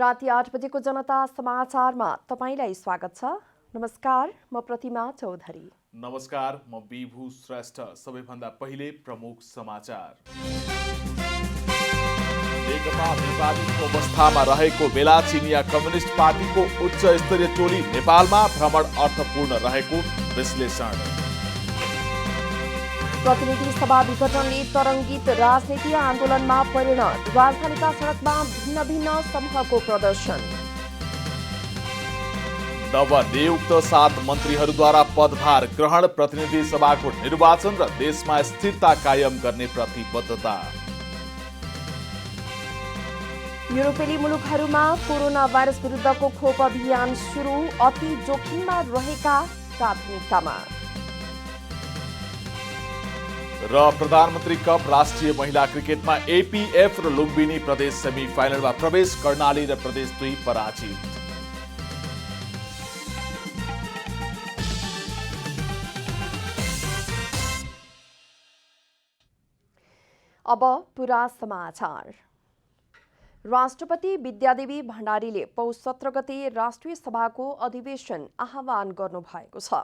राति 8 बजेको जनता समाचारमा तपाईलाई स्वागत छ। नमस्कार, म प्रतिमा चौधरी। नमस्कार, म विभु श्रेष्ठ। सबैभन्दा पहिले प्रमुख समाचार। नेकपा विवादित अवस्थामा रहेको बेला चिनिया कम्युनिस्ट पार्टीको उच्च स्तरीय टोली नेपालमा भ्रमण अर्थपूर्ण रहेको विश्लेषण। प्रतिनिधि सभा विघटनले तरङ्गित राजनीतिक आन्दोलनमा परिणत, राजधानीका सडकमा भिन्न भिन्न समूहको प्रदर्शन। नवनियुक्त 7 मन्त्रीहरूद्वारा पदभार ग्रहण, प्रतिनिधि सभाको निर्वाचन र देशमा स्थिरता कायम गर्ने प्रतिबद्धता। युरोपेली मुलुकहरूमा कोरोना भाइरस विरुद्धको खोप अभियान सुरु, अति जोखिममा रहेका प्राथमिकतामा। र प्रधानमन्त्री कप राष्ट्रिय महिला क्रिकेटमा एपीएफ र लुम्बिनी प्रदेश सेमी फाइनलमा प्रवेश, कर्णाली र प्रदेश 2 पराजित। अब पुरा समाचार। राष्ट्रपति विद्यादेवी भण्डारीले पौष 17 गते राष्ट्रिय सभाको अधिवेशन आह्वान गर्नुभएको छ।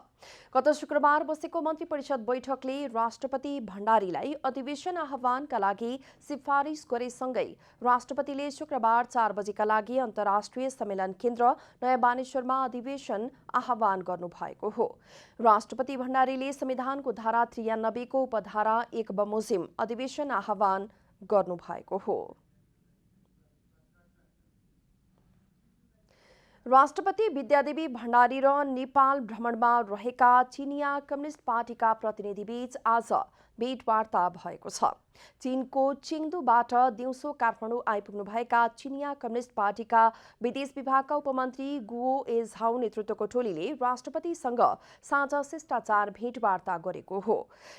गत शुक्रबार बसेको मन्त्री परिषद बैठकले राष्ट्रपति भण्डारीलाई अधिवेशन आह्वानका लागि सिफारिस गरेसँगै राष्ट्रपतिले शुक्रबार 4 बजेका लागि अन्तर्राष्ट्रिय सम्मेलन केन्द्र नयाँ बानेश्वरमा अधिवेशन आह्वान गर्नुभएको हो। राष्ट्रपति भण्डारीले संविधानको धारा 93 को उपधारा 1 बमोजिम अधिवेशन आह्वान गर्नुभएको हो। राष्ट्रपति विद्यादेवी भण्डारी र नेपाल भ्रमणमा रहेका चिनिया कम्युनिस्ट पार्टीका प्रतिनिधिबीच आज भेटवार्ता भएको छ। चीनको चिङदुबाट दिउँसो काठमाडौँ आइपुग्नुभएका चिनिया कम्युनिस्ट पार्टीका विदेश विभागका उपमन्त्री गुओ ए झाउ नेतृत्वको टोलीले राष्ट्रपतिसँग साझा शिष्टाचार भेटवार्ता गरेको हो।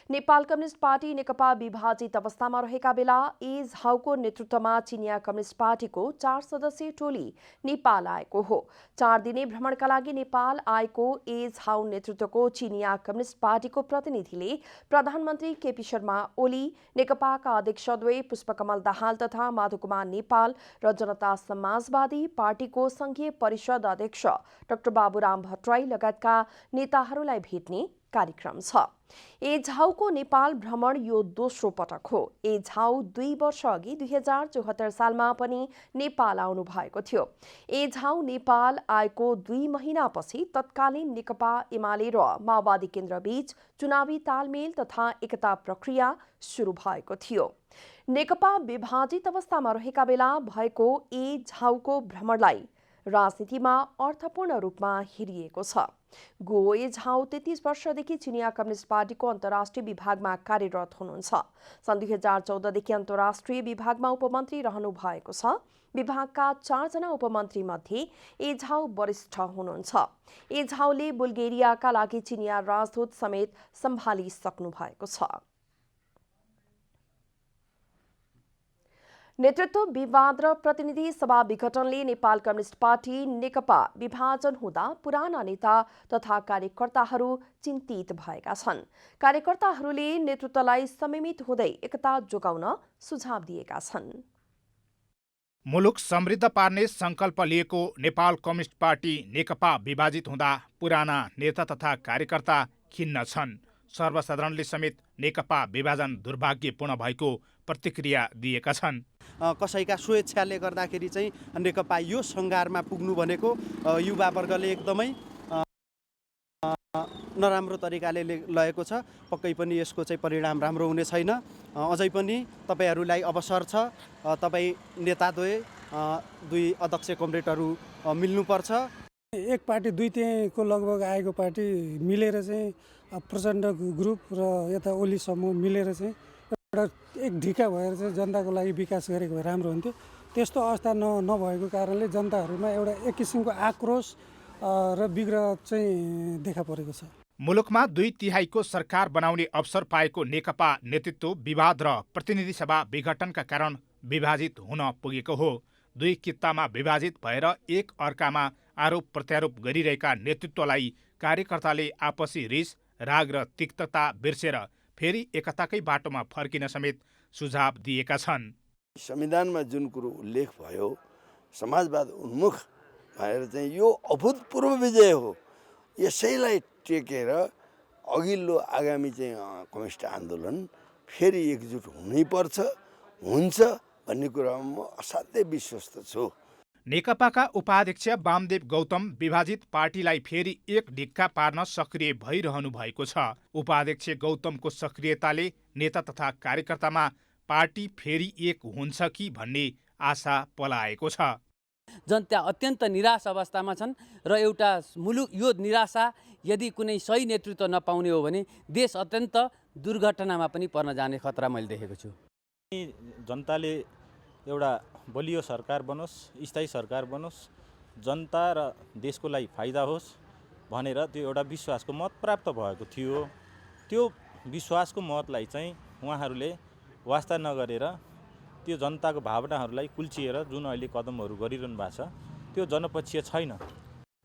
नेपाल कम्युनिस्ट पार्टी नेकपा विभाजित अवस्थामा रहेका बेला ए झाउको नेतृत्वमा चिनिया कम्युनिस्ट पार्टीको 4 सदस्यीय टोली नेपाल आएको हो। 4 दिने भ्रमणका लागि नेपाल आएको ए झाउ नेतृत्वको चिनिया कम्युनिस्ट पार्टीको प्रतिनिधिले प्रधानमन्त्री केपी शर्मा ओली, नेकपाका अध्यक्षद्वय पुष्पकमल दाहाल तथा माधवकुमार नेपाल र जनता समाजवादी पार्टीको संघीय परिषद अध्यक्ष डाक्टर बाबुराम भट्टराई लगायतका नेताहरूलाई भेट्ने कार्यक्रम छ। ए झाउको नेपाल भ्रमण यो दोस्रो पटक हो। ए झाउ 2 वर्ष अघि 2074 सालमा पनि नेपाल आउनु भएको थियो। ए झाउ नेपाल आएको 2 महिनापछि तत्कालीन नेकपा एमाले र माओवादी केन्द्र बीच चुनावी तालमेल तथा एकता प्रक्रिया सुरु भएको थियो। नेकपा विभाजित अवस्थामा रहेका बेला भएको ए झाउको भ्रमणलाई राजनीतिमा अर्थपूर्ण रूपमा हेरिएको छ। गुओ ए झाउ 33 वर्षदेखि चिनिया कम्युनिस्ट पार्टीको अन्तर्राष्ट्रिय विभागमा कार्यरत हुनुहुन्छ। सन् 2014 देखि अन्तर्राष्ट्रिय विभागमा उपमन्त्री रहनु भएको छ। विभागका 4 जना उपमन्त्री मध्ये ए झाउ वरिष्ठ हुनुहुन्छ। ए झाउले बुल्गेरियाका लागि चिनिया राजदूत समेत सम्हालिसक्नु भएको छ। नेतृत्व विवाद र प्रतिनिधि सभा विघटनले नेपाल कम्युनिस्ट पार्टी नेकपा विभाजन हुँदा पुराना नेता तथा कार्यकर्ताहरू चिन्तित भएका छन्। कार्यकर्ताहरूले नेतृत्वलाई संयमित हुँदै एकता जोगाउन सुझाव दिएका छन्। मुलुक समृद्ध पार्ने संकल्प लिएको नेपाल कम्युनिस्ट पार्टी नेकपा विभाजित हुँदा पुराना नेता तथा कार्यकर्ता खिन्न छन्। सर्वसाधारणले समेत नेकपा विभाजन दुर्भाग्यपूर्ण भएको प्रतिक्रिया दिएका छन्। कसैका स्वेच्छाले गर्दाखेरि चाहिँ नेकपा यो सङ्घारमा पुग्नु भनेको युवा वर्गले एकदमै नराम्रो तरिकाले लगेको छ। पक्कै पनि यसको चाहिँ परिणाम राम्रो हुने छैन। अझै पनि तपाईहरूलाई अवसर छ, तपाईँ नेताद्वय 2 अध्यक्ष कमरेडहरू मिल्नुपर्छ। एक पार्टी 2 त्यहीँको लगभग आएको पार्टी मिलेर चाहिँ प्रचण्ड ग्रुप र यता ओली समूह मिलेर चाहिँ एउटा एक ढिका भएर चाहिँ जनताको लागि विकास गरेको भए राम्रो हुन्थ्यो। त्यस्तो अवस्था नभएको कारणले जनताहरूमा एउटा एक किसिमको आक्रोश र विग्रह चाहिँ देखा परेको छ। मुलुकमा 2/3 सरकार बनाउने अवसर पाएको नेकपा नेतृत्व विवाद र प्रतिनिधि सभा विघटनका कारण विभाजित हुन पुगेको हो। 2 कित्तामा विभाजित भएर एक अर्कामा आरोप प्रत्यारोप गरिरहेका नेतृत्वलाई कार्यकर्ताले आपसी रिस, राग र तिक्तता बिर्सेर फेरि एकताकै बाटोमा फर्किन समेत सुझाव दिएका छन्। संविधानमा जुन कुरो उल्लेख भयो समाजवाद उन्मुख भनेर चाहिँ यो अभूतपूर्व विजय हो। यसैलाई टेकेर अघिल्लो आगामी चाहिँ कम्युनिस्ट आन्दोलन फेरि एकजुट हुनैपर्छ, हुन्छ भन्ने कुरामा म असाध्यै विश्वस्त छु। नेकपाका उपाध्यक्ष वामदेव गौतम विभाजित पार्टीलाई फेरि एक ढिक्का पार्न सक्रिय भइरहनु भएको छ। उपाध्यक्ष गौतमको सक्रियताले नेता तथा कार्यकर्तामा पार्टी फेरि एक हुन्छ कि भन्ने आशा पलाएको छ। जनता अत्यन्त निराश अवस्थामा छन् र एउटा मुलुक यो निराशा यदि कुनै सही नेतृत्व नपाउने हो भने देश अत्यन्त दुर्घटनामा पनि पर्न जाने खतरा मैले देखेको छु। जनताले एउटा बलियो सरकार बनोस्, स्थायी सरकार बनोस्, जनता र देशको लागि फाइदा होस् भनेर त्यो एउटा विश्वासको मत प्राप्त भएको थियो। त्यो विश्वासको मतलाई चाहिँ उहाँहरूले वास्ता नगरेर त्यो जनताको भावनाहरूलाई कुल्चिएर जुन अहिले कदमहरू गरिरहनु भएको छ त्यो जनपक्षीय छैन।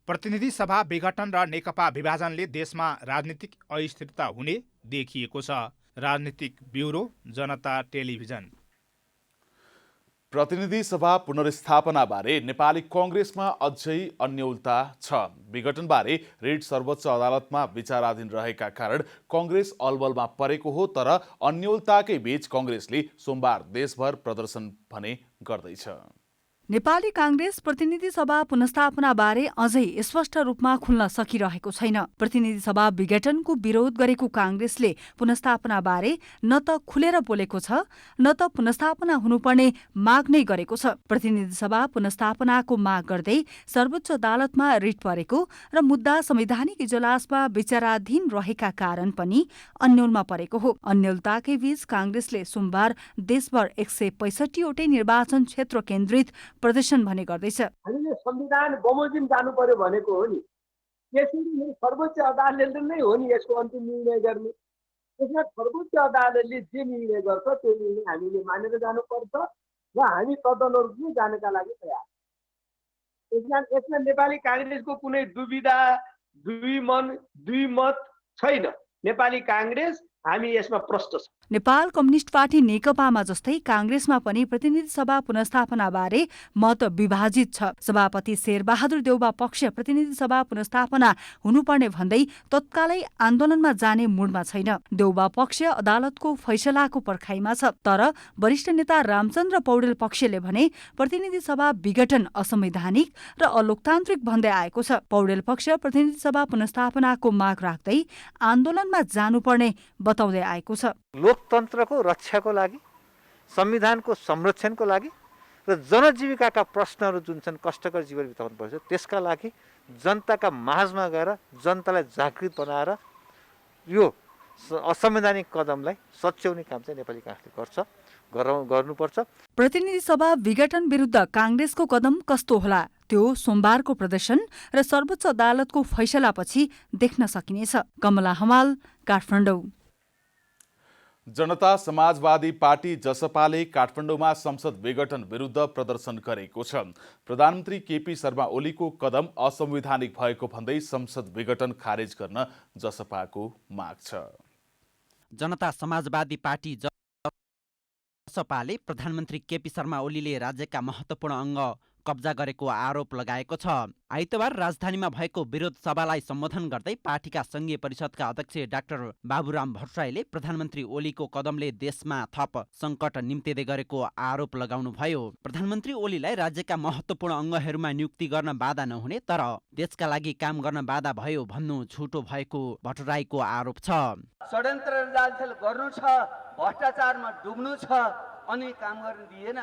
प्रतिनिधि सभा विघटन र नेकपा विभाजनले देशमा राजनीतिक अस्थिरता हुने देखिएको छ। राजनीतिक ब्युरो, जनता टेलिभिजन। प्रतिनिधि सभा पुनर्स्थापनाबारे नेपाली कङ्ग्रेसमा अझै अन्योलता छ। विघटनबारे रिट सर्वोच्च अदालतमा विचाराधीन रहेका कारण कङ्ग्रेस अलबलमा परेको हो, तर अन्योलताकै बीच कङ्ग्रेसले सोमबार देशभर प्रदर्शन भने गर्दैछ। नेपाली कांग्रेस प्रतिनिधि सभा पुनर्स्थापनाबारे अझै स्पष्ट रूपमा खुल्न सकिरहेको छैन। प्रतिनिधि सभा विघटनको विरोध गरेको कांग्रेसले पुनर्स्थापनाबारे न त खुलेर बोलेको छ, न त पुनर्स्थापना हुनुपर्ने माग नै गरेको छ। प्रतिनिधि सभा पुनर्स्थापनाको माग गर्दै सर्वोच्च अदालतमा रिट परेको र मुद्दा संवैधानिक इजलासमा विचाराधीन रहेका कारण पनि अन्योलमा परेको हो। अन्योलताकै बीच कांग्रेसले सोमबार देशभर 165 वटै निर्वाचन क्षेत्र केन्द्रित प्रदर्शन भने गर्दैछ। हामीले संविधान बमोजिम जानु पर्यो भनेको हो नि, त्यसरी सर्वोच्च अदालतले नै हो नि यसको अन्तिम निर्णय गर्ने। त्यसमा सर्वोच्च अदालतले जे निर्णय गर्छ त्यो निर्णय हामीले मानेर जानुपर्छ र हामी तदनुरूप जानका लागि तयार। यसमा नेपाली कांग्रेसको कुनै दुविधा, दुई मन, दुई मत छैन। नेपाली कांग्रेस हामी यसमा प्रष्ट छ। नेपाल कम्युनिस्ट पार्टी नेकपामा जस्तै कांग्रेसमा पनि प्रतिनिधि सभा पुनर्स्थापनाबारे मत विभाजित छ। सभापति शेरबहादुर देउबा पक्ष प्रतिनिधि सभा पुनर्स्थापना हुनुपर्ने भन्दै तत्कालै आन्दोलनमा जाने मुडमा छैन। देउबा पक्ष अदालतको फैसलाको पर्खाइमा छ। तर वरिष्ठ नेता रामचन्द्र पौडेल पक्षले भने प्रतिनिधि सभा विघटन असंवैधानिक र अलोकतान्त्रिक भन्दै आएको छ। पौडेल पक्ष प्रतिनिधि सभा पुनर्स्थापनाको माग राख्दै आन्दोलनमा जानुपर्ने बताउँदै आएको छ। लोकतन्त्रको रक्षाको लागि, संविधानको संरक्षणको लागि र जनजीविकाका प्रश्नहरू जुन छन् कष्टकर जीवन बिताउनु पर्छ त्यसका लागि जनताका माझमा गएर जनतालाई जागृत बनाएर यो असंवैधानिक कदमलाई सच्याउने काम चाहिँ नेपाली कांग्रेसले गर्नुपर्छ। प्रतिनिधि सभा विघटन विरुद्ध कांग्रेसको कदम कस्तो होला त्यो सोमबारको प्रदर्शन र सर्वोच्च अदालतको फैसलापछि देख्न सकिनेछ। कमला हमाल, काठमाडौँ। जनता समाजवादी पार्टी जसपाले काठमाडौँमा संसद विघटन विरुद्ध प्रदर्शन गरेको छ। प्रधानमन्त्री केपी शर्मा ओलीको कदम असंवैधानिक भएको भन्दै संसद विघटन खारेज गर्न जसपाको माग छ। जनता समाजवादी पार्टी जसपाले प्रधानमन्त्री केपी शर्मा ओलीले राज्यका महत्त्वपूर्ण अङ्ग कब्जा गरेको आरोप लगाएको छ। आइतबार राजधानीमा भएको विरोध सभालाई सम्बोधन गर्दै पार्टीका संघीय परिषदका अध्यक्ष डाक्टर बाबुराम भट्टराईले प्रधानमन्त्री ओलीको कदमले देशमा थप सङ्कट निम्तिँदै गरेको आरोप लगाउनुभयो। प्रधानमन्त्री ओलीलाई राज्यका महत्त्वपूर्ण अङ्गहरूमा नियुक्ति गर्न बाधा नहुने तर देशका लागि काम गर्न बाधा भयो भन्नु झुटो भएको भट्टराईको आरोप छ। षड्यन्त्र जालखेल गर्नु छ, भ्रष्टाचारमा डुब्नु छ अनि काम गर्न दिएन।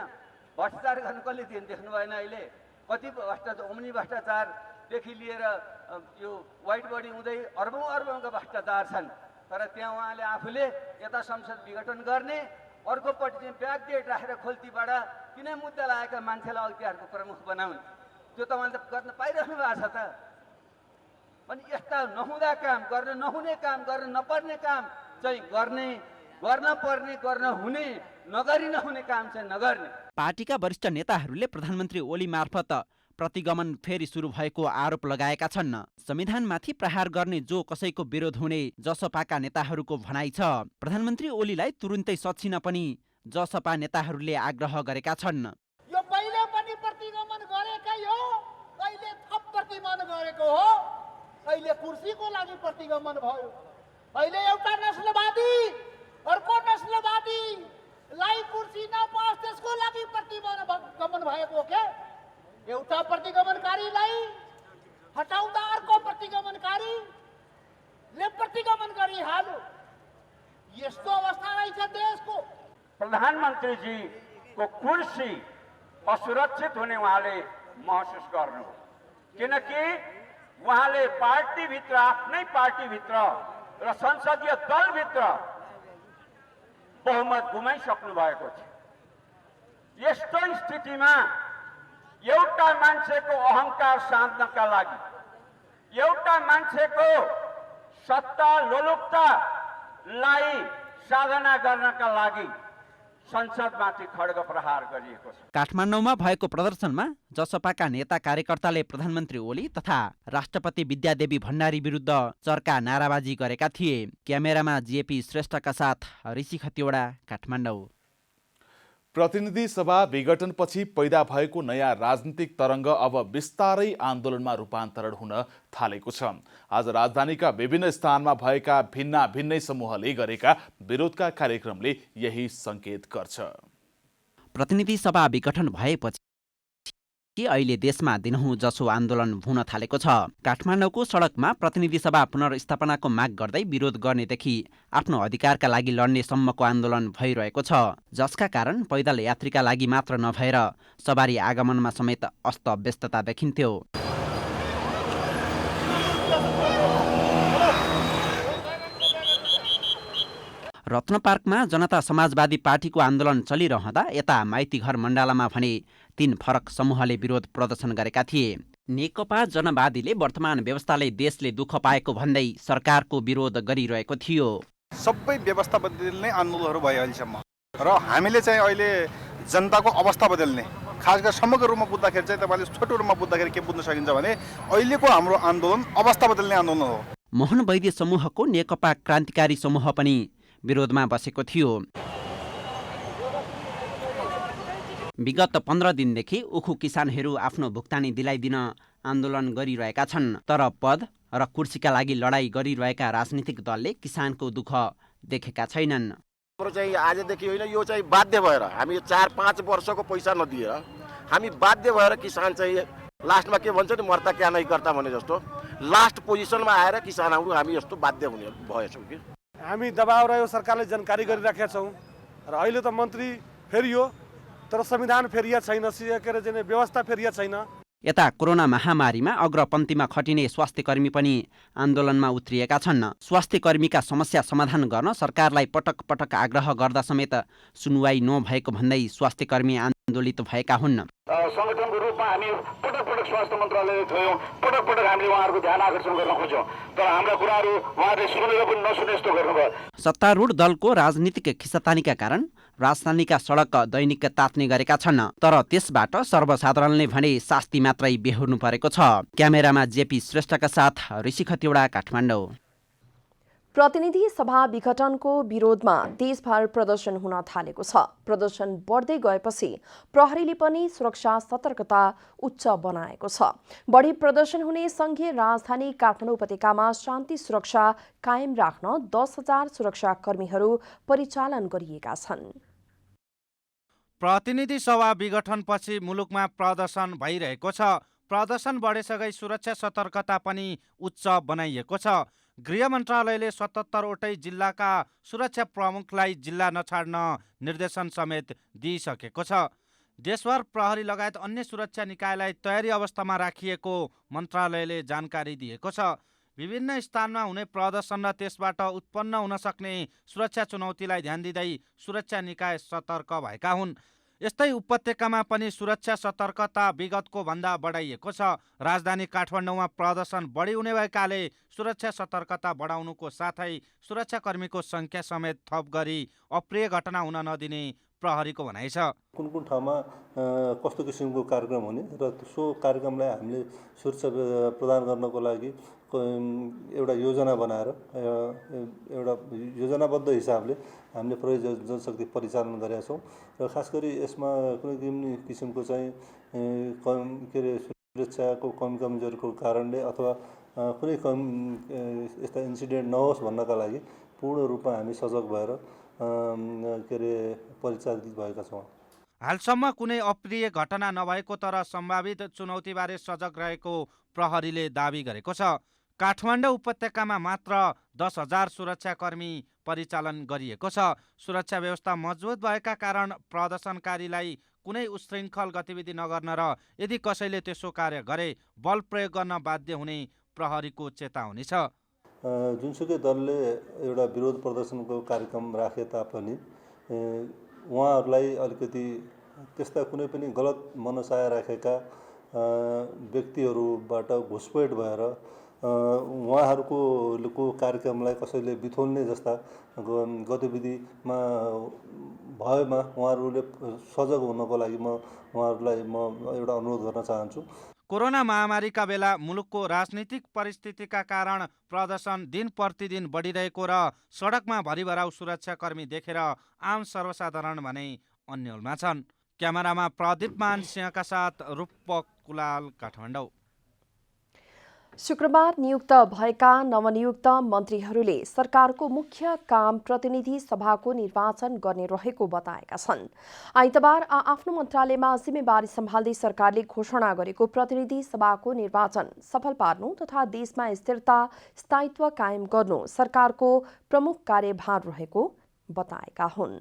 भ्रष्टाचार गर्न कसले देख्नु भएन? अहिले कति ओम्नी भ्रष्टाचारदेखि लिएर यो व्हाइट बडी हुँदै अर्बौंका भ्रष्टाचार छन्। तर त्यहाँ उहाँले आफूले यता संसद विघटन गर्ने, अर्कोपट्टि चाहिँ ब्याकडेट राखेर खोल्तीबाट किन मुद्दा लागेका मान्छेलाई अख्तियारको प्रमुख बनाउने, त्यो त उहाँले गर्न पाइरहनु भएको छ त। अनि यस्ता नहुँदा काम, गर्न नहुने काम, गर्न नपर्ने काम चाहिँ गर्न पर्ने, गर्न हुने, नगरी नहुने काम चाहिँ नगर्ने। पार्टीका वरिष्ठ नेताहरूले प्रधानमन्त्री ओली मार्फत प्रतिगमन फेरि सुरु भएको आरोप लगाएका छन्। संविधानमाथि प्रहार गर्ने जो कसैको विरोध हुने जसपाका नेताहरूको भनाइ छ। प्रधानमन्त्री ओलीलाई तुरुन्तै सचिन पनि जसपा नेताहरूले आग्रह गरेका छन्। यो पहिले पनि प्रतिगमन अहिले कुर्सीको लागि प्रतिगमन भयो। अहिले एउटा नस्लवादी अर्को नस्लवादीलाई कुर्सी नपाओस् त्यसको लागि प्रतिगमन भएको के? एउटा प्रतिगमनकारीलाई हटाउँदा अर्को प्रतिगमनकारीले प्रतिगमन गरिहाल्यो। यस्तो अवस्था रहेछ देशको। प्रधानमन्त्री जी को कुर्सी असुरक्षित हुने उहाँले महसुस गर्नु, किनकि उहाँले पार्टीभित्र आफ्नै पार्टीभित्र र संसदीय दलभित्र बहुमत गुमाइसक्नु भएको छ। यस्तो स्थितिमा एउटा मान्छेको अहंकार शान्तिका लागि, एउटा मान्छेको सत्ता लोलुपतालाई साधना गर्नका लागि संसदमाथि खड्ग प्रहार गरिएको छ। काठमाडौँमा भएको प्रदर्शनमा जसपाका नेता कार्यकर्ताले प्रधानमन्त्री ओली तथा राष्ट्रपति विद्यादेवी भण्डारी विरुद्ध चर्का नाराबाजी गरेका थिए। क्यामेरामा जेपी श्रेष्ठका साथ ऋषि खतिवडा, काठमाडौँ। प्रतिनिधि सभा विघटनपछि पैदा भएको नयाँ राजनीतिक तरङ्ग अब बिस्तारै आन्दोलनमा रूपान्तरण हुन थालेको छ। आज राजधानीका विभिन्न स्थानमा भएका भिन्नै समूहले गरेका विरोधका कार्यक्रमले यही संकेत गर्छ। प्रतिनिधि सभा विघटन भएपछि अहिले देशमा दिनहुँ जसो आन्दोलन हुन थालेको छ। काठमाडौँको सडकमा प्रतिनिधि सभा पुनर्स्थापनाको माग गर्दै विरोध गर्नेदेखि आफ्नो अधिकारका लागि लड्ने सम्मको आन्दोलन भइरहेको छ, जसका कारण पैदल यात्रीका लागि मात्र नभएर सवारी आगमनमा समेत अस्तव्यस्तता देखिन्थ्यो। रत्न पार्कमा जनता समाजवादी पार्टीको आन्दोलन चलिरहँदा यता माइतीघर मण्डलामा भने 3 फरक समूहले विरोध प्रदर्शन गरेका थिए। नेकपा जनवादीले वर्तमान व्यवस्थाले देशले दुःख पाएको भन्दै सरकारको विरोध गरिरहेको थियो। सबै व्यवस्था बदल्ने आन्दोलनहरू भयो अहिलेसम्म र हामीले चाहिँ अहिले जनताको अवस्था बदल्ने, खास गरी समग्र रूपमा बुझ्दाखेरि चाहिँ तपाईँले छोटो रूपमा बुझ्दाखेरि के बुझ्न सकिन्छ भने अहिलेको हाम्रो आन्दोलन अवस्था बदल्ने आन्दोलन हो। मोहन वैद्य समूहको नेकपा क्रान्तिकारी समूह पनि विरोधमा बसेको थियो। विगत 15 दिनदेखि उखु किसानहरू आफ्नो भुक्तानी दिलाइदिन आन्दोलन गरिरहेका छन्, तर पद र कुर्सीका लागि लडाईँ गरिरहेका राजनीतिक दलले किसानको दुःख देखेका छैनन्। हाम्रो चाहिँ आजदेखि होइन, यो चाहिँ बाध्य भएर हामी 4-5 वर्षको पैसा नदिएर हामी बाध्य भएर किसान चाहिँ लास्टमा के भन्छ नि, मर्ता क्या नै गर्ता भने जस्तो लास्ट पोजिसनमा आएर किसानहरू हामी यस्तो बाध्य हुने भएछौँ कि हामी दबाव रह्यो, सरकारले जानकारी गरिराखेका छौँ र अहिले त मन्त्री फेरियो तर संविधान फेरिया छैन, व्यवस्था फेरिया छैन। यता कोरोना महामारीमा अग्रपन्थीमा खटिने स्वास्थ्यकर्मी पनि आन्दोलनमा उत्रिएका छन्। स्वास्थ्यकर्मीका समस्या समाधान गर्न सरकारलाई पटक पटक आग्रह गर्दा समेत सुनवाई नभएको भन्दै स्वास्थ्यकर्मी आन्दोलित भएका हुन्। संगठनको रूपमा हामी पटक पटक स्वास्थ्य मन्त्रालय गयौँ, पटक पटक हामीले उहाँहरूको ध्यान आकर्षण गर्न खोज्यौँ, तर हाम्रा कुराहरू उहाँहरूले सुनेर पनि नसुने जस्तो गर्नुभयो। सत्तारूढ दलको राजनीतिक खिचातानीका कारण राजधानीका सडक दैनिक तात्ने गरेका छन्, तर त्यसबाट सर्वसाधारणले भने शास्ति मात्रै बेहोर्नु परेको छ। क्यामेरामा जेपी श्रेष्ठका साथ ऋषि खतिवडा, काठमाडौँ। प्रतिनिधि सभा विघटनको विरोधमा देशभर प्रदर्शन हुन थालेको छ। प्रदर्शन बढ्दै गएपछि प्रहरीले पनि सुरक्षा सतर्कता उच्च बनाएको छ। बढी प्रदर्शन हुने संघीय राजधानी काठमाडौँ उपत्यकामा शान्ति सुरक्षा कायम राख्न 10,000 सुरक्षाकर्मीहरू परिचालन गरिएका छन्। प्रतिनिधि सभा विघटनपछि मुलुकमा प्रदर्शन भइरहेको छ। प्रदर्शन बढेसँगै सुरक्षा सतर्कता पनि उच्च बनाइएको छ। गृह मन्त्रालयले 77वटै जिल्लाका सुरक्षा प्रमुखलाई जिल्ला नछाड्न निर्देशन समेत दिइसकेको छ। देशभर प्रहरी लगायत अन्य सुरक्षा निकायलाई तयारी अवस्थामा राखिएको मन्त्रालयले जानकारी दिएको छ। विभिन्न स्थानमा हुने प्रदर्शन र त्यसबाट उत्पन्न हुन सक्ने सुरक्षा चुनौतीलाई ध्यान दिँदै सुरक्षा निकाय सतर्क भएका हुन्। यस्तै उपत्यकामा पनि सुरक्षा सतर्कता विगतको भन्दा बढाइएको छ। राजधानी काठमाडौँमा प्रदर्शन बढी हुने भएकाले सुरक्षा सतर्कता बढाउनुको साथै सुरक्षाकर्मीको संख्या समेत थप गरी अप्रिय घटना हुन नदिने प्रहरीको भनाइ छ। कुन कुन ठाउँमा कस्तो किसिमको कार्यक्रम हुने र सो कार्यक्रमलाई हामीले सुरक्षा प्रदान गर्नको लागि एउटा योजना बनाएर एउटा योजनाबद्ध हिसाबले हामीले प्रहरी जनशक्ति परिचालन गरेका छौँ र खास गरी यसमा कुनै किसिमको चाहिँ के अरे सुरक्षाको कमजोरीको कारणले अथवा कुनै यस्ता इन्सिडेन्ट नहोस् भन्नका लागि पूर्ण रूपमा हामी सजग भएर के अरे परिचालित भएका छौँ। हालसम्म कुनै अप्रिय घटना नभएको तर सम्भावित चुनौतीबारे सजग रहेको प्रहरीले दावी गरेको छ। काठमाडौँ उपत्यकामा मात्र 10,000 सुरक्षाकर्मी परिचालन गरिएको छ। सुरक्षा व्यवस्था मजबुत भएका कारण प्रदर्शनकारीलाई कुनै उच्छृङ्खल गतिविधि नगर्न र यदि कसैले त्यसो कार्य गरे बल प्रयोग गर्न बाध्य हुने प्रहरीको चेतावनी छ। जुनसुकै दलले एउटा विरोध प्रदर्शनको कार्यक्रम राखे तापनि उहाँहरूलाई अलिकति त्यस्ता कुनै पनि गलत मनसाय राखेका व्यक्तिहरूबाट घुसपेट भएर उहाँहरूको कार्यक्रमलाई कसैले बिथोल्ने जस्ता गतिविधिमा भएमा उहाँहरूले सजग हुनको लागि म उहाँहरूलाई एउटा अनुरोध गर्न चाहन्छु। कोरोना महामारीका बेला मुलुकको राजनीतिक परिस्थितिका कारण प्रदर्शन दिन प्रतिदिन बढिरहेको र सडकमा भरिभराउ सुरक्षाकर्मी देखेर आम सर्वसाधारण भने अन्यलमा छन्। क्यामेरामा प्रदीप मान सिंहका साथ रूपक कुलाल, काठमाडौँ। शुक्रबार नियुक्त भएका नवनियुक्त मन्त्रीहरूले सरकारको मुख्य काम प्रतिनिधि सभाको निर्वाचन गर्ने रहेको बताएका छन्। आइतबार आफ्नो मन्त्रालयमा जिम्मेवारी सम्हाल्दै सरकारले घोषणा गरेको प्रतिनिधि सभाको निर्वाचन सफल पार्नु तथा देशमा स्थिरता स्थायित्व कायम गर्नु सरकारको प्रमुख कार्यभार रहेको बताएका हुन्।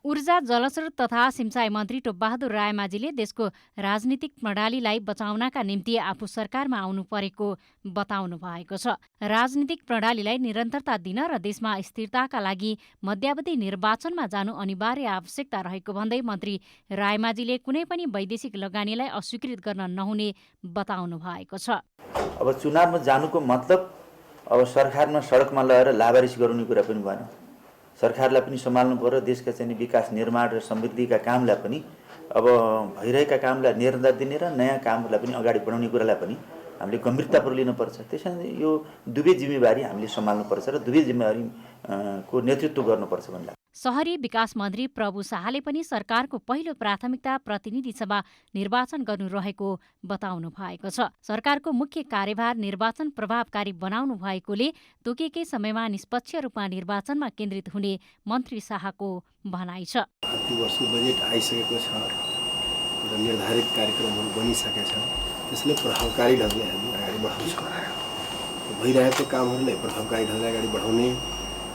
ऊर्जा, जलस्रोत तथा सिंचाई मन्त्री टोपबहादुर रायमाझीले देशको राजनीतिक प्रणालीलाई बचाउनका निम्ति आफू सरकारमा आउनु परेको बताउनु भएको छ। राजनीतिक प्रणालीलाई निरन्तरता दिन र देशमा स्थिरताका लागि मध्यावधि निर्वाचनमा जानु अनिवार्य आवश्यकता रहेको भन्दै मन्त्री रायमाझीले कुनै पनि वैदेशिक लगानीलाई अस्वीकृत गर्न नहुने बताउनु भएको छ। अब चुनावमा जानुको मतलब अब सरकारमा सडकमा लगेर लावारिस गराउने कुरा पनि भएन। सरकारलाई पनि सम्हाल्नु पर्यो। देशका चाहिँ विकास निर्माण र समृद्धिका कामलाई पनि अब भइरहेका कामलाई निरन्तर दिने र नयाँ कामहरूलाई पनि अगाडि बढाउने कुरालाई पनि हामीले गम्भीरतापूर्वक लिनुपर्छ। त्यसैले यो दुवै जिम्मेवारी हामीले सम्हाल्नुपर्छ र दुवै जिम्मेवारीको नेतृत्व गर्नुपर्छ भन्ने लाग्छ। शहरी विकास मन्त्री प्रभु शाहले पनि सरकारको पहिलो प्राथमिकता प्रतिनिधि सभा निर्वाचन गर्नु रहेको बताउनु भएको छ। सरकारको मुख्य कार्यभार निर्वाचन प्रभावकारी बनाउनु भएकोले तोकेकै समयमा निष्पक्ष रूपमा निर्वाचनमा केन्द्रित हुने मन्त्री शाहको भनाइ छ। आर्थिक वर्षको बजेट आइसकेको छ र निर्धारित कार्यक्रमहरू बनिसकेका छन्। त्यसले प्रभावकारी ढङ्गले हामी अगाडि बढाउँछौँ। भइरहेको कामहरूलाई प्रभावकारी ढङ्गले अगाडि बढाउने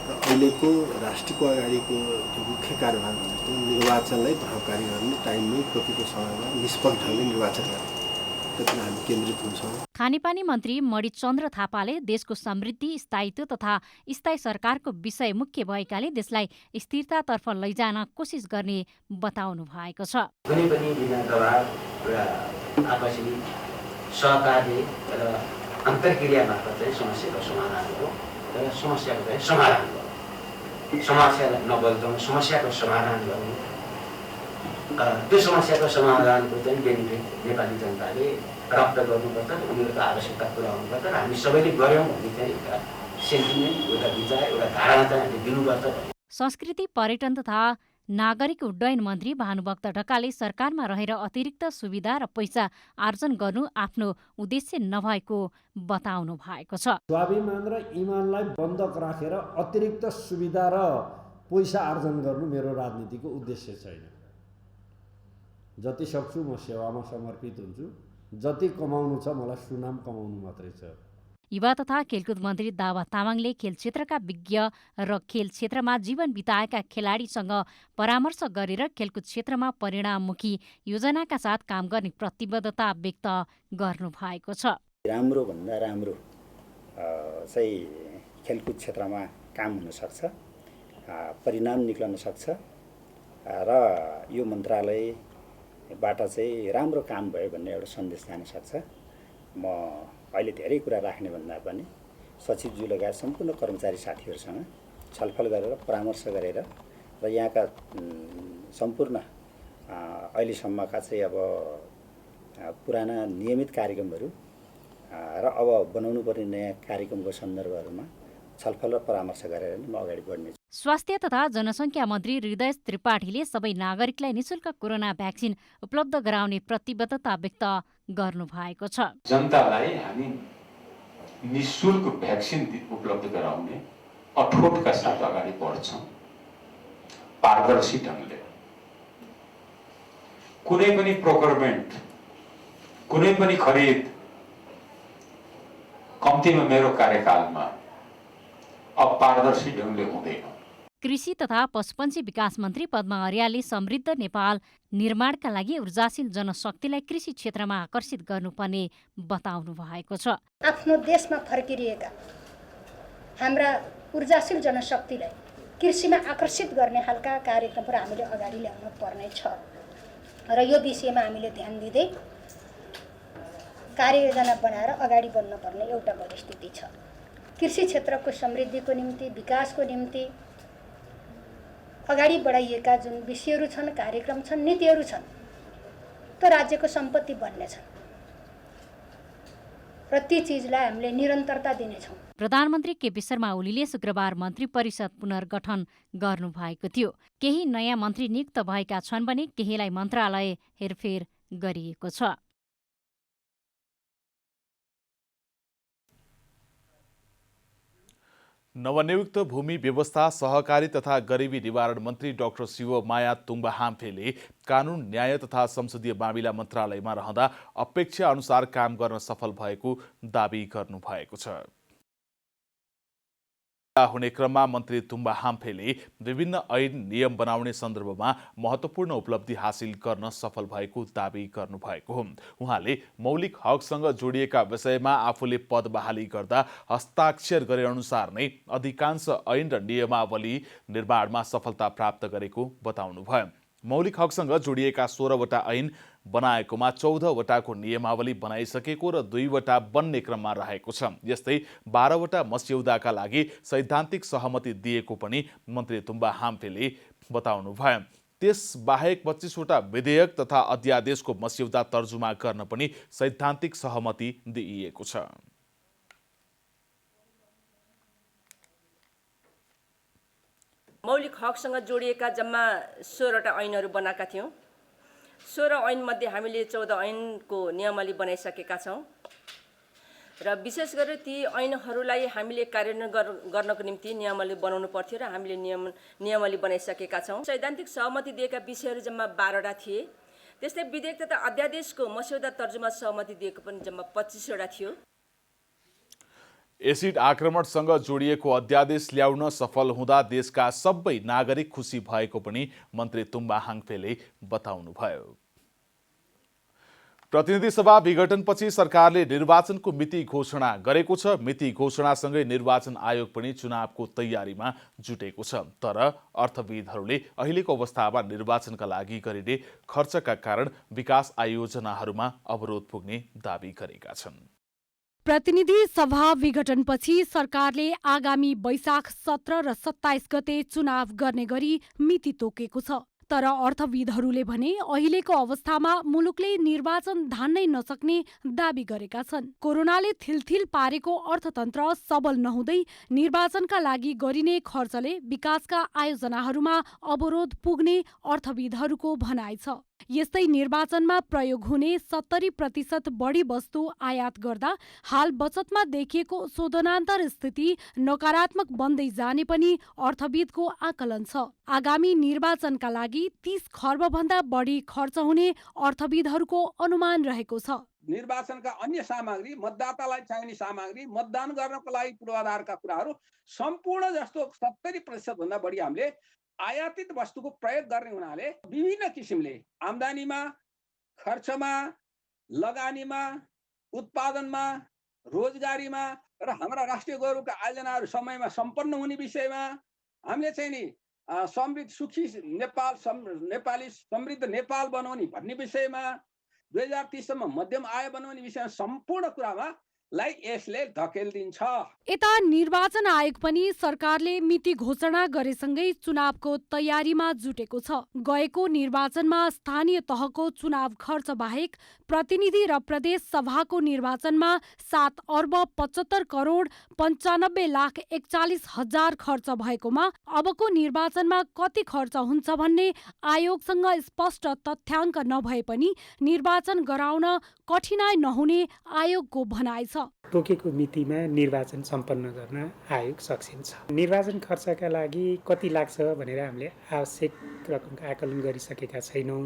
र अहिलेको राष्ट्रको अगाडिको जो मुख्य कार्यभार भनेको निर्वाचनलाई प्रभावकारी गर्ने, टाइममै तोकेको समयमा निष्पक्ष ढङ्गले निर्वाचन गर्ने, त्यसमा हामी केन्द्रित हुन्छौँ। खानेपानी मन्त्री मणिचन्द्र थापाले देशको समृद्धि, स्थायित्व तथा स्थायी सरकारको विषय मुख्य भएकाले देशलाई स्थिरतातर्फ लैजान कोसिस गर्ने बताउनु भएको छ। कुनै पनि विधानसभा एउटा आपसी सहकार्य र अन्तर्क्रिया मार्फत चाहिँ समस्याको समाधान हो र समस्याको चाहिँ समाधान हो। समस्यालाई नबल्झाउँ, समस्याको समाधान गर्नु। त्यो समस्याको समाधानको चाहिँ बेनिफिट नेपाली जनताले प्राप्त गर्नुपर्छ, उनीहरूको आवश्यकता पुरा हुनुपर्छ र हामी सबैले गऱ्यौँ भन्ने चाहिँ एउटा सेन्टिमेन्ट, एउटा विचार, एउटा धारणा चाहिँ हामीले दिनुपर्छ। संस्कृति, पर्यटन तथा नागरिक उड्डयन मन्त्री भानुभक्त ढकालले सरकारमा रहेर अतिरिक्त सुविधा र पैसा आर्जन गर्नु आफ्नो उद्देश्य नभएको बताउनु भएको छ। स्वाभिमान र इमानलाई बन्धक राखेर अतिरिक्त सुविधा र पैसा आर्जन गर्नु मेरो राजनीतिको उद्देश्य छैन। जति सक्छु म सेवामा समर्पित हुन्छु। जति कमाउनु छ मलाई सुनाम कमाउनु मात्रै छ। युवा तथा खेलकुद मन्त्री दावा तामाङले खेल क्षेत्रका विज्ञ र खेल क्षेत्रमा जीवन बिताएका खेलाडीसँग परामर्श गरेर खेलकुद क्षेत्रमा परिणाममुखी योजनाका साथ काम गर्ने प्रतिबद्धता व्यक्त गर्नु भएको छ। राम्रो भन्दा राम्रो चाहिँ खेलकुद क्षेत्रमा काम हुन सक्छ, परिणाम निक्लन सक्छ र यो मन्त्रालयबाट चाहिँ राम्रो काम भयो भन्ने एउटा सन्देश जान सक्छ। म अहिले धेरै कुरा राख्ने भन्दा पनि सचिवज्यू लगायत सम्पूर्ण कर्मचारी साथीहरूसँग छलफल गरेर परामर्श गरेर र यहाँका सम्पूर्ण अहिलेसम्मका चाहिँ अब पुराना नियमित कार्यक्रमहरू र अब बनाउनु पर्ने नयाँ कार्यक्रमको सन्दर्भहरूमा छलफल र परामर्श गरेर नै म अगाडि बढ्नेछु। स्वास्थ्य तथा जनसङ्ख्या मन्त्री हृदय त्रिपाठीले सबै नागरिकलाई निशुल्क कोरोना भ्याक्सिन उपलब्ध गराउने प्रतिबद्धता व्यक्त गर्नु भएको छ। जनतालाई हामी निःशुल्क भ्याक्सिन उपलब्ध गराउने अठोटका साथ अगाडि बढ्छौँ। पारदर्शी ढङ्गले कुनै पनि प्रोक्योरमेन्ट, कुनै पनि खरिद कम्तीमा मेरो कार्यकालमा अपारदर्शी ढङ्गले हुँदैन। कृषि तथा पशुपन्छी विकास मन्त्री पद्मा अर्यालले समृद्ध नेपाल निर्माणका लागि ऊर्जाशील जनशक्तिलाई कृषि क्षेत्रमा आकर्षित गर्नुपर्ने बताउनु भएको छ। आफ्नो देशमा फर्किरहेका हाम्रा ऊर्जाशील जनशक्तिलाई कृषिमा आकर्षित गर्ने खालका कार्यक्रमहरू हामीले अगाडि ल्याउन पर्नेछ र यो विषयमा हामीले ध्यान दिँदै कार्ययोजना बनाएर अगाडि बढ्न पर्ने एउटा परिस्थिति छ। कृषि क्षेत्रको समृद्धिको निम्ति, विकासको निम्ति अगाडि बढाइएका जुन विषयहरू छन्, कार्यक्रम छन्, नीतिहरू छन्, त्यो राज्यको सम्पत्ति बन्नेछन् र ती चिजलाई हामीले निरन्तरता दिनेछौँ। प्रधानमन्त्री केपी शर्मा ओलीले शुक्रबार मन्त्री परिषद पुनर्गठन गर्नुभएको थियो। केही नयाँ मन्त्री नियुक्त भएका छन् भने केहीलाई मन्त्रालय हेरफेर गरिएको छ। नवनियुक्त भूमि व्यवस्था, सहकारी तथा गरिबी निवारण मन्त्री डाक्टर शिवमाया तुम्बा हाम्फेले कानुन, न्याय तथा संसदीय मामिला मन्त्रालयमा रहँदा अपेक्षा अनुसार काम गर्न सफल भएको दावी गर्नुभएको छ। हुने क्रममा मन्त्री तुम्बा हाम्फेले विभिन्न ऐन नियम बनाउने सन्दर्भमा महत्त्वपूर्ण उपलब्धि हासिल गर्न सफल भएको दावी गर्नुभएको हो। उहाँले मौलिक हकसँग जोडिएका विषयमा आफूले पद बहाली गर्दा हस्ताक्षर गरे अनुसार नै अधिकांश ऐन र नियमावली निर्माणमा सफलता प्राप्त गरेको बताउनुभयो। मौलिक हकसँग जोडिएका 16वटा ऐन बनाएकोमा 14वटाको नियमावली बनाइसकेको र 2वटा बन्ने क्रममा रहेको छ। यस्तै 12वटा मस्यौदाका लागि सैद्धान्तिक सहमति दिएको पनि मन्त्री तुम्बा हाम्फेले बताउनुभयो। त्यसबाहेक 25वटा विधेयक तथा अध्यादेशको मस्यौदा तर्जुमा गर्न पनि सैद्धान्तिक सहमति दिइएको छ। मौलिक हकसँग जोडिएका जम्मा 16वटा ऐनहरू बनाएका थियौँ। 16 ऐनमध्ये हामीले 14 ऐनको नियमावली बनाइसकेका छौँ र विशेष गरेर ती ऐनहरूलाई हामीले कार्यान्वयन गर्नको निम्ति नियमावली बनाउनु पर्थ्यो र हामीले नियमावली बनाइसकेका छौँ। सैद्धान्तिक सहमति दिएका विषयहरू जम्मा 12वटा थिए। त्यस्तै विधेयक तथा अध्यादेशको मस्यौदा तर्जुमा सहमति दिएको पनि जम्मा 25वटा थियो। एसिड आक्रमणसँग जोडिएको अध्यादेश ल्याउन सफल हुँदा देशका सबै नागरिक खुसी भएको पनि मन्त्री तुम्बा हाम्फेले बताउनुभयो। प्रतिनिधि सभा विघटनपछि सरकारले निर्वाचनको मिति घोषणा गरेको छ। मिति घोषणासँगै निर्वाचन आयोग पनि चुनावको तयारीमा जुटेको छ। तर अर्थविदहरूले अहिलेको अवस्थामा निर्वाचनका लागि गरिने खर्चका कारण विकास आयोजनाहरूमा अवरोध पुग्ने दावी गरेका छन्। प्रतिनिधि सभा विघटनपछि सरकारले आगामी वैशाख 17 र 27 गते चुनाव गर्ने गरी मिति तोकेको छ। तर अर्थविदहरूले भने अहिलेको अवस्थामा मुलुकले निर्वाचन धान्नै नसक्ने दावी गरेका छन्। कोरोनाले थिलथिल पारेको अर्थतन्त्र सबल नहुँदै निर्वाचनका लागि गरिने खर्चले विकासका आयोजनाहरूमा अवरोध पुग्ने अर्थविदहरूको भनाइ छ। यस्तै निर्वाचनमा प्रयोग हुने 70% बढी वस्तु आयात गर्दा हाल बचतमा देखिएको शोधनान्तर स्थिति नकारात्मक बन्दै जाने पनि अर्थविदको आकलन छ। आगामी निर्वाचनका लागि 30 खर्बभन्दा बढी खर्च हुने अर्थविदहरूको अनुमान रहेको छ। निर्वाचनका अन्य सामग्री, मतदातालाई चाहिने सामग्री, मतदान गर्नको लागि पूर्वाधारका कुराहरू सम्पूर्ण जस्तो 70% भन्दा बढी हामीले आयातित वस्तुको प्रयोग गर्ने हुनाले विभिन्न किसिमले आम्दानीमा, खर्चमा, लगानीमा, उत्पादनमा, रोजगारीमा र हाम्रा राष्ट्रिय गौरवका आयोजनाहरू समयमा सम्पन्न हुने विषयमा हामीले चाहिँ नि समृद्ध सुखी नेपाल, नेपाली समृद्ध नेपाल बनाउने भन्ने विषयमा 2030 सम्म मध्यम आय बनाउने विषयमा सम्पूर्ण कुरामा यसले धकेल दिन्छ। यता निर्वाचन आयोग पनि सरकारले मिति घोषणा गरेसँगै चुनावको तयारीमा जुटेको छ। गएको निर्वाचनमा स्थानीय तहको चुनाव खर्च बाहेक प्रतिनिधि र प्रदेश सभाको निर्वाचनमा 7 अर्ब 75 करोड 95 लाख 41 हजार खर्च भएकोमा अबको निर्वाचनमा कति खर्च हुन्छ भन्ने आयोगसँग स्पष्ट तथ्याङ्क नभए पनि निर्वाचन गराउन कठिनाइ नहुने आयोगको भनाइ छ। तोकेको मितिमा निर्वाचन सम्पन्न गर्न आयोग सक्षम छ। निर्वाचन खर्चका लागि कति लाग्छ भनेर हामीले आवश्यक रकमको आकलन गरिसकेका छैनौँ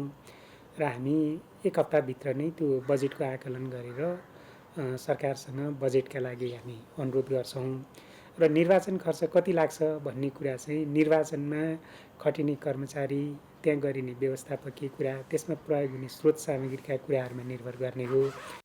र हामी एक हप्ताभित्र नै त्यो बजेटको आकलन गरेर सरकारसँग बजेटका लागि हामी अनुरोध गर्छौँ र निर्वाचन खर्च कति लाग्छ भन्ने कुरा चाहिँ निर्वाचनमा खटिने कर्मचारी, त्यहाँ गरिने व्यवस्थापकीय कुरा, त्यसमा प्रयोग हुने स्रोत सामग्रीका कुराहरूमा निर्भर गर्ने हो।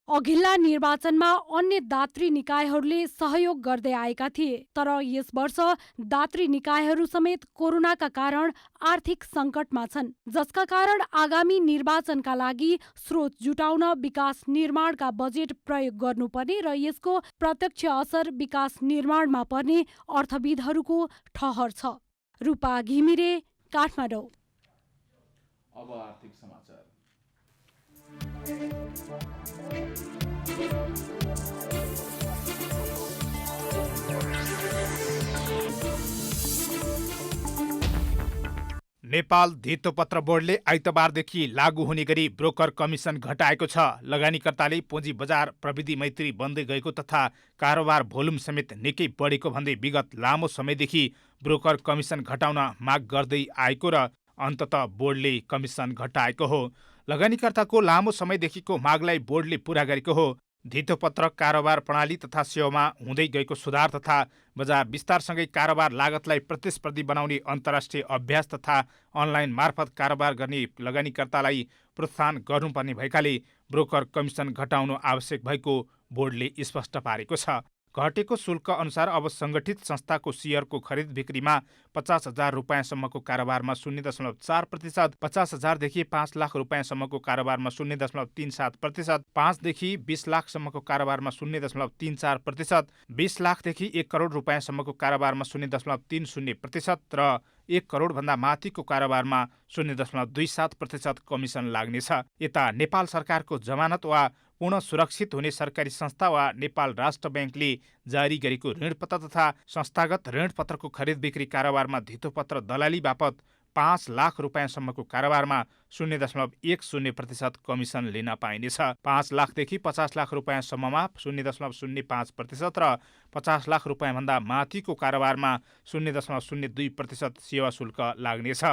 अघिल्ला निर्वाचनमा अन्य दात्री निकायहरूले सहयोग गर्दै आएका थिए, तर यस वर्ष दात्री निकायहरू समेत कोरोनाका कारण आर्थिक सङ्कटमा छन्, जसका कारण आगामी निर्वाचनका लागि स्रोत जुटाउन विकास निर्माणका बजेट प्रयोग गर्नुपर्ने र यसको प्रत्यक्ष असर विकास निर्माणमा पर्ने अर्थविदहरूको ठहर छ। रूपा घिमिरे, काठमाडौँ। अब आर्थिक समाचार। नेपाल धितोपत्र बोर्डले आइतबारदेखि लागू हुने गरी ब्रोकर कमिसन घटाएको छ। लगानीकर्ताले पुँजी बजार प्रविधि मैत्री बन्दै गएको तथा कारोबार भोल्युम समेत निकै बढेको भन्दै विगत लामो समयदेखि ब्रोकर कमिसन घटाउन माग गर्दै आएको र अन्ततः बोर्डले कमिसन घटाएको हो। लगानीकर्ताको लामो समयदेखिको मागलाई बोर्डले पूरा गरेको हो। धितोपत्र कारोबार प्रणाली तथा सेवामा हुँदै गएको सुधार तथा बजार विस्तारसँगै कारोबार लागतलाई प्रतिस्पर्धी बनाउने अन्तर्राष्ट्रिय अभ्यास तथा अनलाइन मार्फत कारोबार गर्ने लगानीकर्तालाई प्रोत्साहन गर्नुपर्ने भएकाले ब्रोकर कमिसन घटाउनु आवश्यक भएको बोर्डले स्पष्ट पारेको छ। घटेको शुल्क अनुसार अब सङ्गठित संस्थाको सेयरको खरिद बिक्रीमा 50,000 रुपियाँसम्मको कारोबारमा 0.4%, 50,000देखि 5 लाख रुपियाँसम्मको कारोबारमा 0.37%, 5 देखि 20 लाखसम्मको कारोबारमा 0.34%, 20 लाखदेखि 1 करोड रुपियाँसम्मको कारोबारमा 0.30% र 1 करोडभन्दा माथिको कारोबारमा 0.27% कमिसन लाग्नेछ। यता नेपाल सरकारको जमानत वा पूर्ण सुरक्षित हुने सरकारी संस्था वा नेपाल राष्ट्र ब्याङ्कले जारी गरेको ऋणपत्र तथा संस्थागत ऋणपत्रको खरिद बिक्री कारोबारमा धितोपत्र दलाली बापत 5 लाख रुपियाँसम्मको कारोबारमा 0.10% कमिसन लिन पाइनेछ। 5 लाखदेखि 50 लाख रुपियाँसम्ममा 0.05% र 50 लाख रुपियाँभन्दा माथिको कारोबारमा 0.02% सेवा शुल्क लाग्नेछ।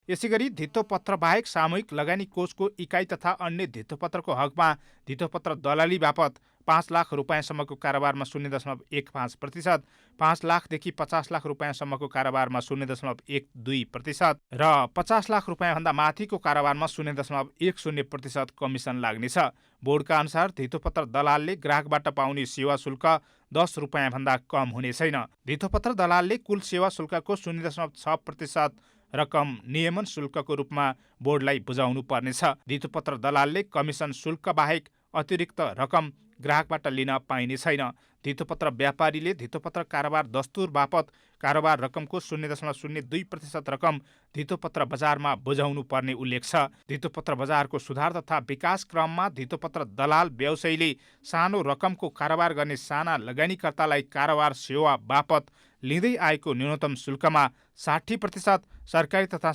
यसैगरी धितोपत्र बाहेक सामूहिक लगानी कोषको इकाइ तथा अन्य धितोपत्रको हकमा धितोपत्र दलाली बापत 5 लाख रुपियाँसम्मको कारोबारमा 0.15%, 5 लाखदेखि 50 लाख रुपियाँसम्मको कारोबारमा 0.12% र 50 लाख रुपियाँभन्दा माथिको कारोबारमा 0.10% कमिसन लाग्नेछ। बोर्डका अनुसार धितोपत्र दलालले ग्राहकबाट पाउने सेवा शुल्क 10 रुपियाँभन्दा कम हुने छैन। धितोपत्र दलालले कुल सेवा शुल्कको 0.6% रकम नियमन शुल्कको रूपमा बोर्डलाई बुझाउनु पर्नेछ। धितोपत्र दलालले कमिसन शुल्क बाहेक अतिरिक्त रकम ग्राहकबाट लिन पाइने छैन। धितोपत्र व्यापारीले धितोपत्र कारोबार दस्तुर बापत कारोबार रकमको 0.02% रकम धितोपत्र बजारमा बुझाउनु पर्ने उल्लेख छ। धितोपत्र बजारको सुधार तथा विकास क्रममा धितोपत्र दलाल व्यवसायीले सानो रकमको कारोबार गर्ने साना लगानीकर्तालाई कारोबार सेवा बापत लिँदै आएको न्यूनतम शुल्कमा 60%, सरकारी तथा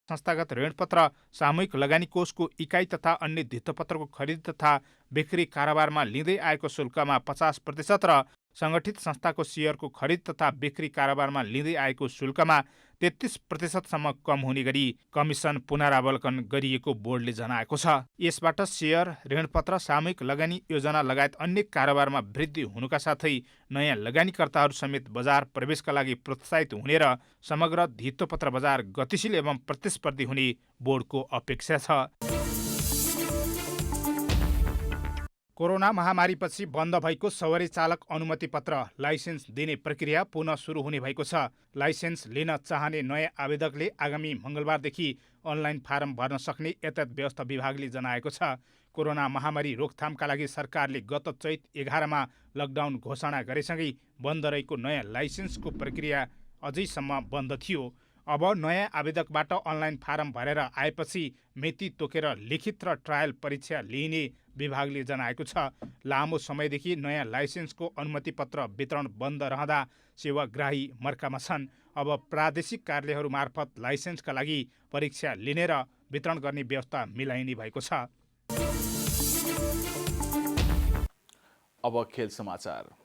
संस्थागत ऋणपत्र, सामूहिक लगानी कोषको इकाइ तथा अन्य धितोपत्रको खरिद तथा बिक्री कारोबारमा लिँदै आएको शुल्कमा 50% र सङ्गठित संस्थाको सेयरको खरिद तथा बिक्री कारोबारमा लिँदै आएको शुल्कमा 33% कम हुने गरी कमिसन पुनरावलोकन गरिएको बोर्डले जनाएको छ। यसबाट सेयर, ऋणपत्र, सामूहिक लगानी योजना लगायत अन्य कारोबारमा वृद्धि हुनुका साथै नयाँ लगानीकर्ताहरू समेत बजार प्रवेशका लागि प्रोत्साहित हुने र समग्र धितोपत्र बजार गतिशील एवं प्रतिस्पर्धी हुने बोर्डको अपेक्षा छ। कोरोना महामारीपछि बन्द भएको सवारी चालक अनुमति पत्र लाइसेन्स दिने प्रक्रिया पुनः सुरु हुने भएको छ। लाइसेन्स लिन चाहने नयाँ आवेदकले आगामी मङ्गलबारदेखि अनलाइन फारम भर्न सक्ने यातायात व्यवस्था विभागले जनाएको छ। कोरोना महामारी रोकथामका लागि सरकारले गत चैत 11मा लकडाउन घोषणा गरेसँगै बन्द रहेको नयाँ लाइसेन्सको प्रक्रिया अझैसम्म बन्द थियो। अब नयाँ आवेदकबाट अनलाइन फारम भरेर आएपछि मिति तोकेर लिखित र ट्रायल परीक्षा लिइने विभागले जनाएको छ। लामो समयदेखि नयाँ लाइसेन्सको अनुमति पत्र वितरण बन्द रहँदा सेवाग्राही मर्कामा छन्। अब प्रादेशिक कार्यालयहरू मार्फत लाइसेन्सका लागि परीक्षा लिने र वितरण गर्ने व्यवस्था मिलाइने भएको छ। अब खेल समाचार।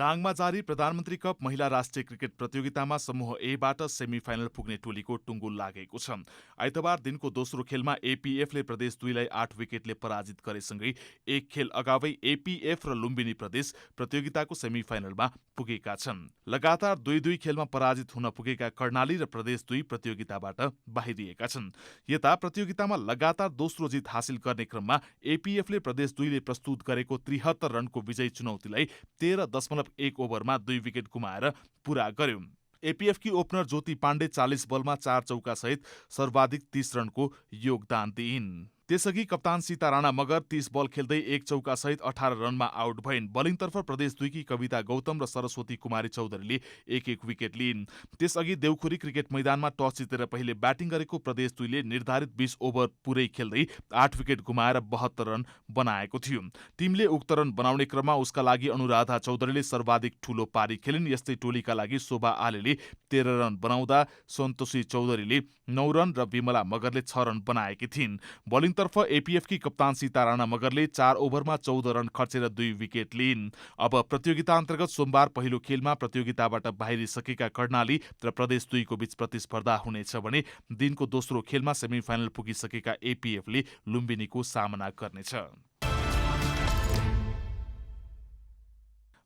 दाङमा जारी प्रधानमन्त्री कप महिला राष्ट्रिय क्रिकेट प्रतियोगितामा समूह एबाट सेमिफाइनल पुग्ने टोलीको टुङ्गो लागेको छ। आइतबार दिनको दोस्रो खेलमा एपीएफले प्रदेश 2लाई 8 विकेटले पराजित गरेसँगै एक खेल अगावै एपीएफ र लुम्बिनी प्रदेश प्रतियोगिताको सेमिफाइनलमा पुगेका छन्। लगातार 2-2 खेलमा पराजित हुन पुगेका कर्णाली र प्रदेश 2 प्रतियोगिताबाट बाहिरिएका छन्। यता प्रतियोगितामा लगातार दोस्रो जित हासिल गर्ने क्रममा एपीएफले प्रदेश 2ले प्रस्तुत गरेको 73 रनको विजयी चुनौतीलाई 13.1 ओभरमा 2 विकेट गुमाएर पूरा गर्यो। एपीएफकी ओपनर ज्योति पाण्डे 40 बलमा 4 चौका सहित सर्वाधिक 30 रनको योगदान दिइन्। त्यसअघि कप्तान सीता राणा मगर 30 बल खेल्दै 1 चौका सहित 18 रनमा आउट भइन्। बलिङतर्फ प्रदेश 2 की कविता गौतम र सरस्वती कुमारी चौधरीले 1-1 विकेट लिइन्। त्यसअघि देउखुरी क्रिकेट मैदानमा टस जितेर पहिले ब्याटिङ गरेको प्रदेश 2ले निर्धारित 20 ओभर पुरै खेल्दै 8 विकेट गुमाएर 72 रन बनाएको थियो। टिमले उक्त रन बनाउने क्रममा उसका लागि अनुराधा चौधरीले सर्वाधिक ठूलो पारी खेलिन्। यस्तै टोलीका लागि शोभा आलेले 13 रन बनाउँदा सन्तोषी चौधरीले 9 रन र विमला मगरले 6 रन बनाएकी थिइन्। बलिङतर्फ एपीएफकी कप्तान सीता राणा मगरले 4 ओभरमा 14 रन खर्चेर 2 विकेट लिइन्। अब प्रतियोगिता अन्तर्गत सोमबार पहिलो खेलमा प्रतियोगिताबाट बाहिरिसकेका कर्णाली र प्रदेश 2 को बीच प्रतिस्पर्धा हुनेछ भने दिनको दोस्रो खेलमा सेमिफाइनल पुगिसकेका एपीएफले लुम्बिनीको सामना गर्नेछ।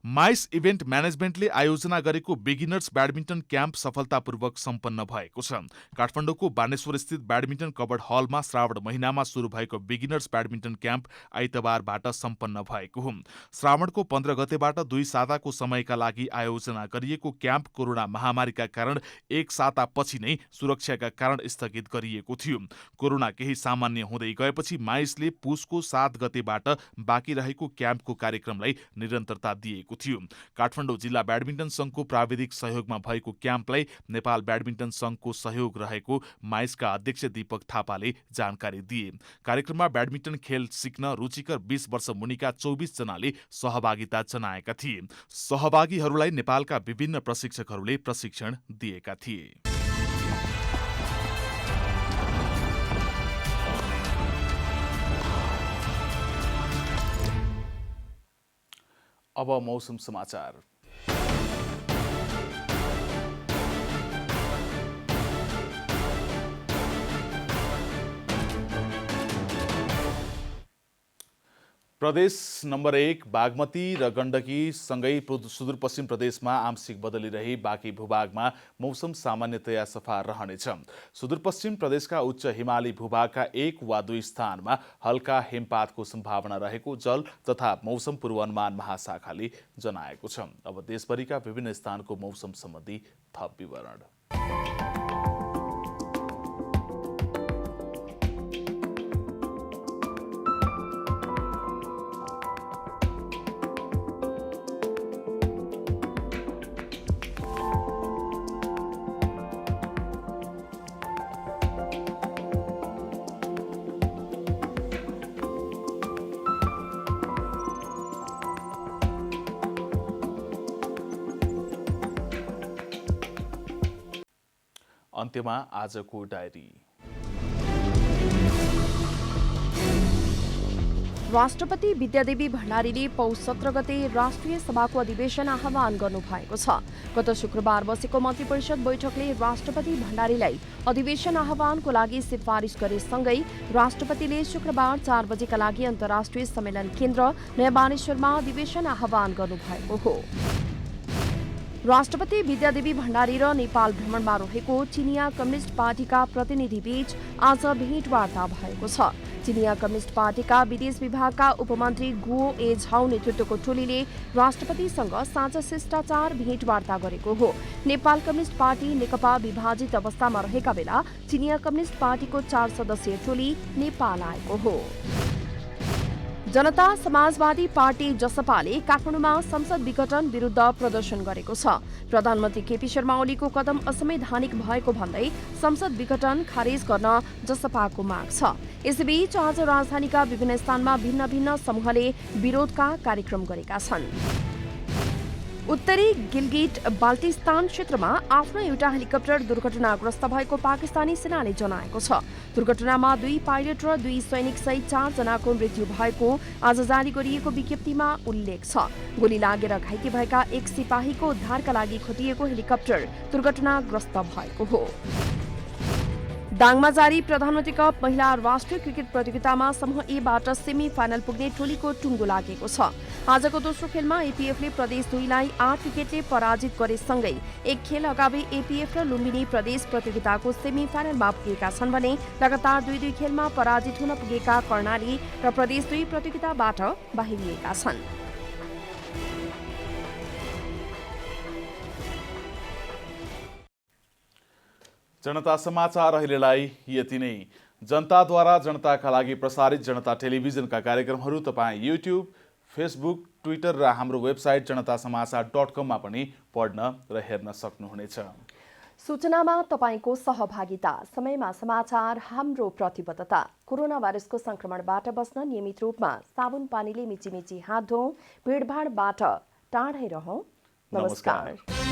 माइस इभेन्ट म्यानेजमेन्टले आयोजना गरेको बिगिनर्स ब्याडमिन्टन क्याम्प सफलतापूर्वक सम्पन्न भएको छ। काठमाडौँको बानेश्वर स्थित ब्याडमिन्टन कबर्ड हलमा श्रावण महिनामा सुरु भएको बिगिनर्स ब्याडमिन्टन क्याम्प आइतबारबाट सम्पन्न भएको हो। श्रावणको 15 गतेबाट 2 साताको समयका लागि आयोजना गरिएको क्याम्प कोरोना महामारीका कारण 1 सातापछि नै सुरक्षाका कारण स्थगित गरिएको थियो। कोरोना केही सामान्य हुँदै गएपछि माइसले पुसको 7 गतेबाट बाँकी रहेको क्याम्पको कार्यक्रमलाई निरन्तरता दिएको थियो। काठमाडौँ जिल्ला ब्याडमिन्टन संघको प्राविधिक सहयोगमा भएको क्याम्पलाई नेपाल ब्याडमिन्टन संघको सहयोग रहेको माइसका अध्यक्ष दीपक थापाले जानकारी दिए। कार्यक्रममा ब्याडमिन्टन खेल सिक्न रुचिकर 20 वर्ष मुनिका 24 जनाले सहभागिता जनाएका थिए। सहभागीहरूलाई नेपालका विभिन्न प्रशिक्षकहरूले प्रशिक्षण दिएका थिए। अब मौसम समाचार। प्रदेश नम्बर 1 बागमती र गण्डकी सँगै सुदूरपश्चिम प्रदेशमा आंशिक बदली रही बाँकी भूभागमा मौसम सामान्यतया सफा रहनेछ। सुदूरपश्चिम प्रदेशका उच्च हिमाली भूभागका 1 वा 2 स्थानमा हल्का हिमपातको सम्भावना रहेको जल तथा मौसम पूर्वानुमान महाशाखाले जनाएको छ। अब देशभरिका विभिन्न स्थानको मौसम सम्बन्धी थप विवरण। अन्त्यमा आजको डायरी। राष्ट्रपति विद्यादेवी भण्डारीले पौष 17 गते राष्ट्रिय सभाको अधिवेशन आह्वान गर्नुभएको छ। गत शुक्रबार बसेको मन्त्री परिषद बैठकले राष्ट्रपति भण्डारीलाई अधिवेशन आह्वानको लागि सिफारिस गरेसँगै राष्ट्रपतिले शुक्रबार 4 बजेका लागि अन्तर्राष्ट्रिय सम्मेलन केन्द्र नयाँ बानेश्वरमा अधिवेशन आह्वान गर्नुभएको हो। राष्ट्रपति विद्यादेवी भण्डारी र नेपाल भ्रमणमा रहेको चिनिया कम्युनिस्ट पार्टीका प्रतिनिधिबीच आज भेटवार्ता भएको छ। चिनिया कम्युनिस्ट पार्टीका विदेश विभागका उपमन्त्री गुओ ए झाउ नेतृत्वको टोलीले राष्ट्रपतिसँग साझा शिष्टाचार भेटवार्ता गरेको हो। नेपाल कम्युनिस्ट पार्टी नेकपा विभाजित अवस्थामा रहेका बेला चिनिया कम्युनिस्ट पार्टीको 4 सदस्यीय टोली नेपाल आएको हो। जनता समाजवादी पार्टी जसपाले काठमाडौँमा संसद विघटन विरुद्ध प्रदर्शन गरेको छ। प्रधानमन्त्री केपी शर्मा ओलीको कदम असंवैधानिक भएको भन्दै संसद विघटन खारेज गर्न जसपाको माग छ। यसैबीच आज राजधानीका विभिन्न स्थानमा भिन्न भिन्न समूहले विरोधका कार्यक्रम गरेका छन्। उत्तरी गिलगिट बाल्टिस्तान क्षेत्रमा आफ्नो एउटा हेलिकप्टर दुर्घटनाग्रस्त भएको पाकिस्तानी सेनाले जनाएको छ। दुर्घटनामा 2 पाइलट र 2 सैनिक सहित 4 जनाको मृत्यु भएको आज जारी गरिएको विज्ञप्तिमा उल्लेख छ। गोली लागेर घाइते भएका एक सिपाहीको उद्धारका लागि खटिएको हेलिकप्टर दुर्घटनाग्रस्त भएको हो। दाङमा जारी प्रधानमन्त्री कप महिला राष्ट्रिय क्रिकेट प्रतियोगितामा समूह एबाट सेमी फाइनल पुग्ने टोलीको टुङ्गो लागेको छ। आजको दोस्रो खेलमा एपीएफले प्रदेश 2 लाई 8 विकेटले पराजित गरेसँगै एक खेल अगावि एपीएफ र लुम्बिनी प्रदेश प्रतियोगिताको सेमी फाइनलमा पुगेका छन् भने लगातार 2-2 खेलमा पराजित हुन पुगेका कर्णाली र प्रदेश 2 प्रतियोगिताबाट बाहिरिएका छन्। जनता समाचार अहिलेलाई यति नै। जनताद्वारा जनताका लागि प्रसारित जनता टेलिभिजनका कार्यक्रमहरू तपाईँ युट्युब, फेसबुक, ट्विटर र हाम्रो वेबसाइट जनतासमाचार.com मा पनि पढ्न र हेर्न सक्नुहुनेछ। सूचनामा तपाईको सहभागिता, समयमा समाचार हाम्रो प्रतिबद्धता। कोरोना भाइरसको संक्रमणबाट बस्न नियमित रूपमा साबुन पानीले मिची हात धौँ, भिडभाडबाट टाढै रहौं। नमस्कार।